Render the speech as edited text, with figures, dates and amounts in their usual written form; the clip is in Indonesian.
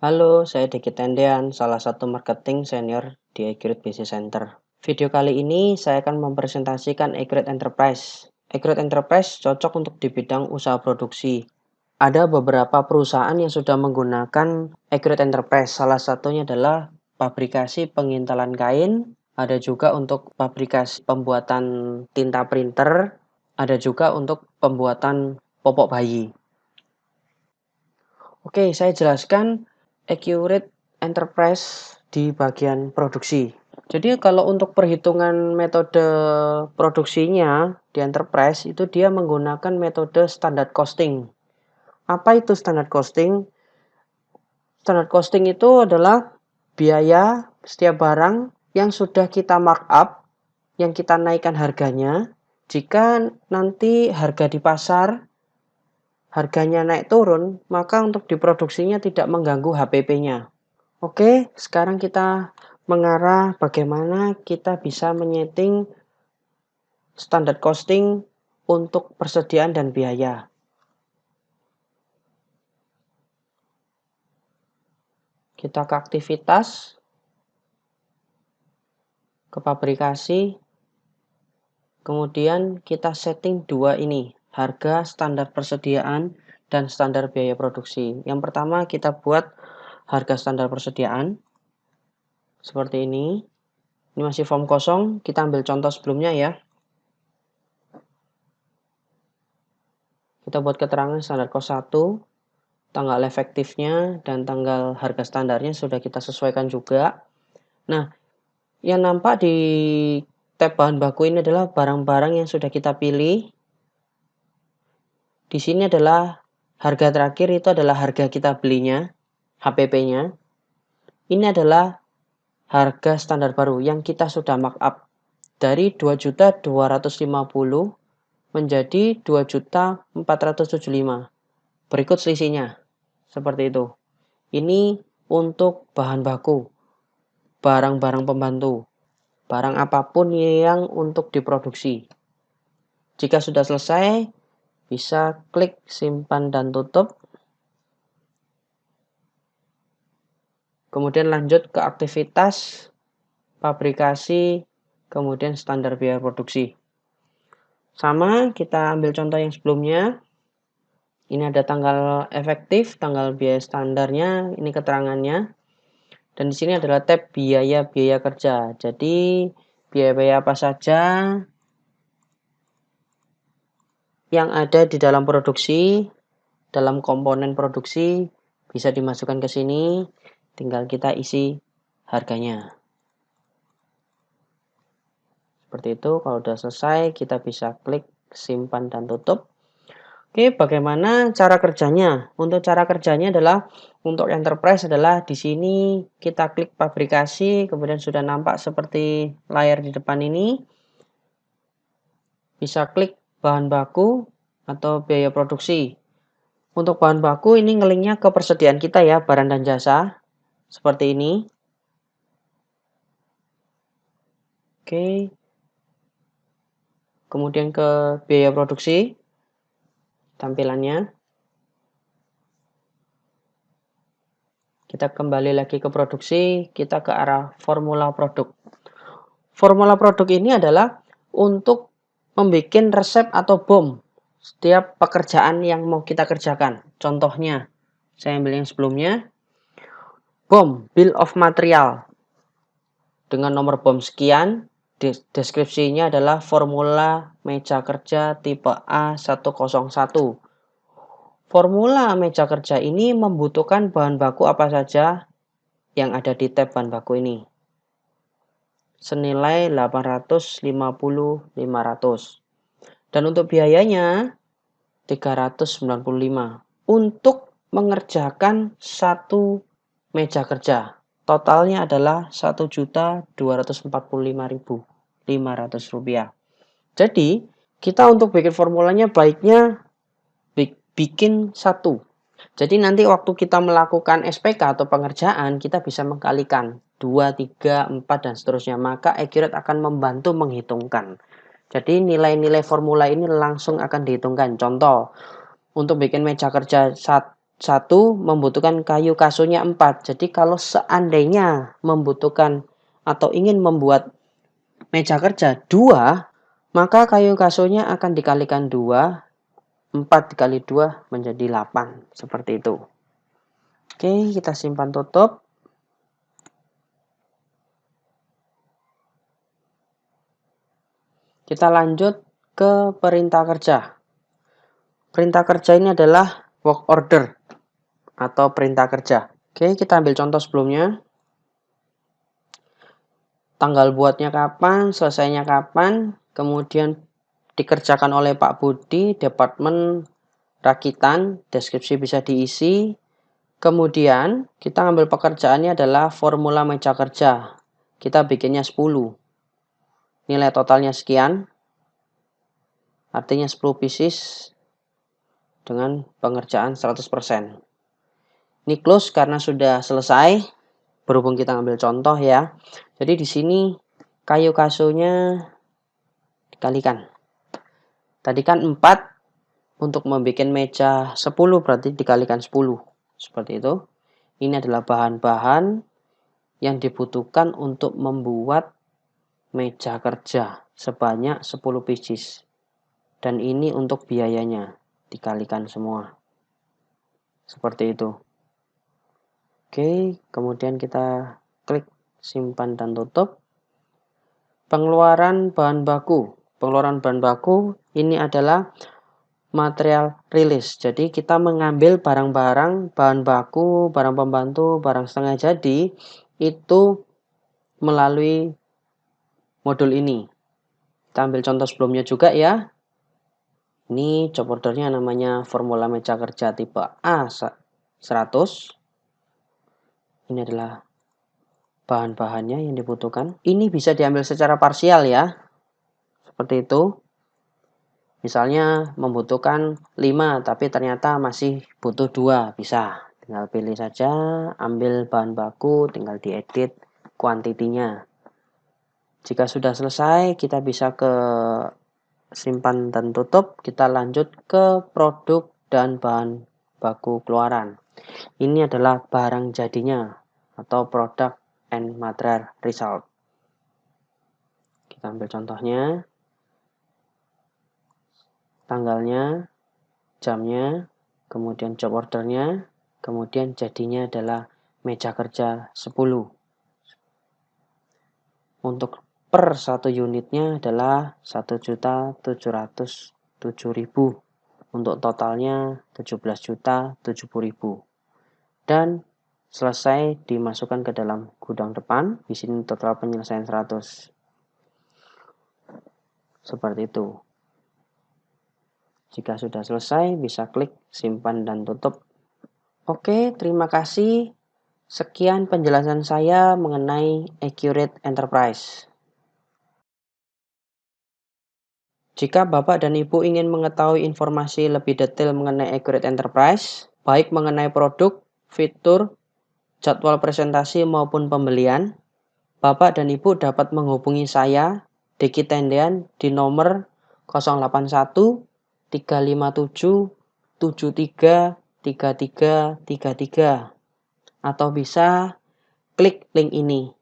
Halo, saya Diki Tendian, salah satu marketing senior di Accurate Business Center. Video kali ini saya akan mempresentasikan Accurate Enterprise. Accurate Enterprise cocok untuk di bidang usaha produksi. Ada beberapa perusahaan yang sudah menggunakan Accurate Enterprise. Salah satunya adalah pabrikasi pengintalan kain, ada juga untuk pabrikasi pembuatan tinta printer, ada juga untuk pembuatan popok bayi. Oke, saya jelaskan Accurate Enterprise di bagian produksi. Jadi kalau untuk perhitungan metode produksinya di enterprise itu dia menggunakan metode standard costing. Apa itu standard costing? Standard costing itu adalah biaya setiap barang yang sudah kita markup, yang kita naikkan harganya. Jika nanti harga di pasar harganya naik turun, maka untuk diproduksinya tidak mengganggu HPP-nya. Oke, sekarang kita mengarah bagaimana kita bisa menyeting standard costing untuk persediaan dan biaya. Kita ke aktivitas, ke pabrikasi, kemudian kita setting dua ini, harga standar persediaan dan standar biaya produksi. Yang pertama kita buat harga standar persediaan, seperti ini. Ini masih form kosong, kita ambil contoh sebelumnya ya. Kita buat keterangan standar cost 1, tanggal efektifnya, dan tanggal harga standarnya sudah kita sesuaikan juga. Nah, yang nampak di tab bahan baku ini adalah barang-barang yang sudah kita pilih. Di sini adalah harga terakhir, itu adalah harga kita belinya, HPP-nya. Ini adalah harga standar baru yang kita sudah markup dari 2.250.000 menjadi 2.475.000. Berikut selisihnya. Seperti itu. Ini untuk bahan baku, barang-barang pembantu, barang apapun yang untuk diproduksi. Jika sudah selesai, bisa klik simpan dan tutup. Kemudian lanjut ke aktivitas, pabrikasi, kemudian standar biaya produksi. Sama, kita ambil contoh yang sebelumnya. Ini ada tanggal efektif, tanggal biaya standarnya, ini keterangannya. Dan di sini adalah tab biaya-biaya kerja. Jadi, biaya-biaya apa saja yang ada di dalam produksi, dalam komponen produksi, bisa dimasukkan ke sini. Tinggal kita isi harganya. Seperti itu, kalau sudah selesai, kita bisa klik simpan dan tutup. Oke, bagaimana cara kerjanya? Untuk cara kerjanya adalah, untuk enterprise adalah di sini kita klik pabrikasi, kemudian sudah nampak seperti layar di depan ini. Bisa klik bahan baku atau biaya produksi. Untuk bahan baku ini ngelinknya ke persediaan kita ya, barang dan jasa. Seperti ini. Oke. Kemudian ke biaya produksi, tampilannya. Kita kembali lagi ke produksi, kita ke arah formula produk. Formula produk ini adalah untuk membuat resep atau BOM setiap pekerjaan yang mau kita kerjakan. Contohnya, saya ambil yang sebelumnya. BOM, Bill of Material. Dengan nomor BOM sekian, deskripsinya adalah formula meja kerja tipe A101. Formula meja kerja ini membutuhkan bahan baku apa saja yang ada di tab bahan baku ini. Senilai 850.500. Dan untuk biayanya 395 untuk mengerjakan satu meja kerja. Totalnya adalah Rp1.245.500. Jadi, kita untuk bikin formulanya baiknya bikin satu. Jadi nanti waktu kita melakukan SPK atau pengerjaan, kita bisa mengkalikan 2, 3, 4, dan seterusnya. Maka Accurate akan membantu menghitungkan. Jadi nilai-nilai formula ini langsung akan dihitungkan. Contoh, untuk bikin meja kerja 1 membutuhkan kayu kasunya 4. Jadi kalau seandainya membutuhkan atau ingin membuat meja kerja 2, maka kayu kasunya akan dikalikan 2, 4 dikali 2 menjadi 8. Seperti itu. Oke, kita simpan tutup. Kita lanjut ke perintah kerja. Perintah kerja ini adalah work order atau perintah kerja. Oke, kita ambil contoh sebelumnya. Tanggal buatnya kapan, selesainya kapan, kemudian dikerjakan oleh Pak Budi, departemen rakitan, deskripsi bisa diisi. Kemudian kita ambil pekerjaannya adalah formula meja kerja. Kita bikinnya 10. Nilai totalnya sekian. Artinya 10 pieces dengan pengerjaan 100%. Ini close karena sudah selesai. Berhubung kita ambil contoh ya. Jadi di sini kayu kasunya dikalikan. Tadi kan 4 untuk membuat meja 10 berarti dikalikan 10. Seperti itu. Ini adalah bahan-bahan yang dibutuhkan untuk membuat meja kerja sebanyak 10 pieces. Dan ini untuk biayanya dikalikan semua. Seperti itu. Oke, kemudian kita klik simpan dan tutup. Pengeluaran bahan baku. Pengeluaran bahan baku ini adalah material rilis. Jadi kita mengambil barang-barang, bahan baku, barang pembantu, barang setengah jadi itu melalui modul ini. Kita ambil contoh sebelumnya juga ya. Ini job ordernya namanya formula meja kerja tipe A100. Ini adalah bahan-bahannya yang dibutuhkan. Ini bisa diambil secara parsial ya. Seperti itu. Misalnya membutuhkan 5 tapi ternyata masih butuh 2, bisa. Tinggal pilih saja, ambil bahan baku, tinggal diedit kuantitinya. Jika sudah selesai, kita bisa ke simpan dan tutup. Kita lanjut ke produk dan bahan baku keluaran. Ini adalah barang jadinya atau product and material result. Kita ambil contohnya. Tanggalnya, jamnya, kemudian job ordernya, kemudian jadinya adalah meja kerja 10. Untuk per 1 unitnya adalah 1.707.000. Untuk totalnya 17.070.000. Dan selesai dimasukkan ke dalam gudang depan. Di sini total penyelesaian 100. Seperti itu. Jika sudah selesai, bisa klik simpan dan tutup. Oke, terima kasih. Sekian penjelasan saya mengenai Accurate Enterprise. Jika Bapak dan Ibu ingin mengetahui informasi lebih detail mengenai Accurate Enterprise, baik mengenai produk, fitur, jadwal presentasi maupun pembelian, Bapak dan Ibu dapat menghubungi saya, Diki Tendean, di nomor 081 357 733333 atau bisa klik link ini.